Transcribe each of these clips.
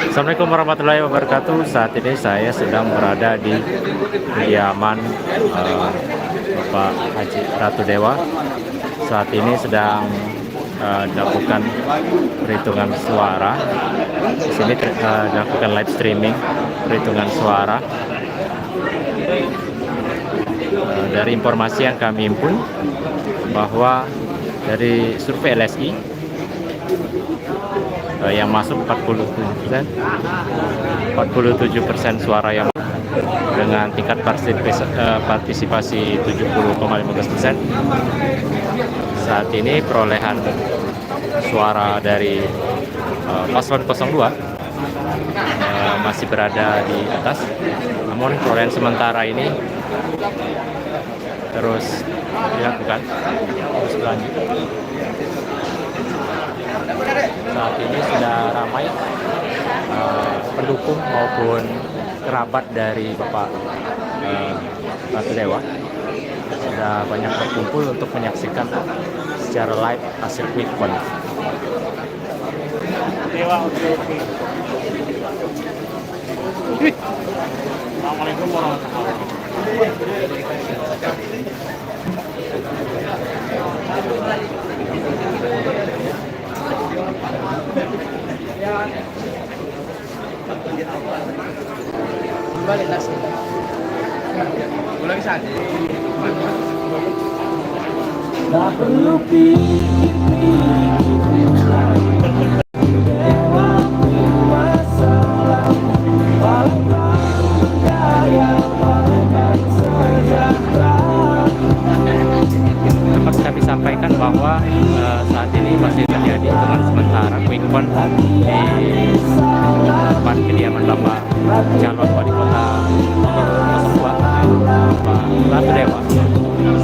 Assalamualaikum warahmatullahi wabarakatuh. Saat ini saya sedang berada di kediaman Bapak Haji Ratu Dewa. Saat ini sedang dilakukan perhitungan suara. Di sini dilakukan live streaming perhitungan suara. Dari informasi yang kami himpun bahwa dari survei LSI yang masuk 47% suara yang dengan tingkat partisipasi 70,15%. Saat ini perolehan suara dari paslon 02 masih berada di atas, namun perolehan sementara ini terus dilakukan, terus berlanjut. Saat ini sudah ramai pendukung maupun kerabat dari Bapak Ratu Dewa sudah banyak berkumpul untuk menyaksikan secara live hasil quick count. Assalamualaikum warahmatullahi Tak perlu dapat kami sampaikan bahwa saat ini masih terjadi hitungan sementara quick count di depan kediaman Bapak calon wali kota nomor 02 Bapak Ratu Dewa.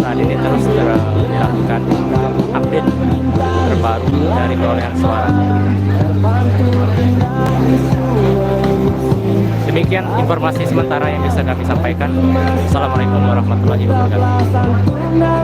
Saat ini terus dilakukan update terbaru dari perolehan suara. Demikian informasi sementara yang bisa kami sampaikan. Assalamualaikum warahmatullahi wabarakatuh.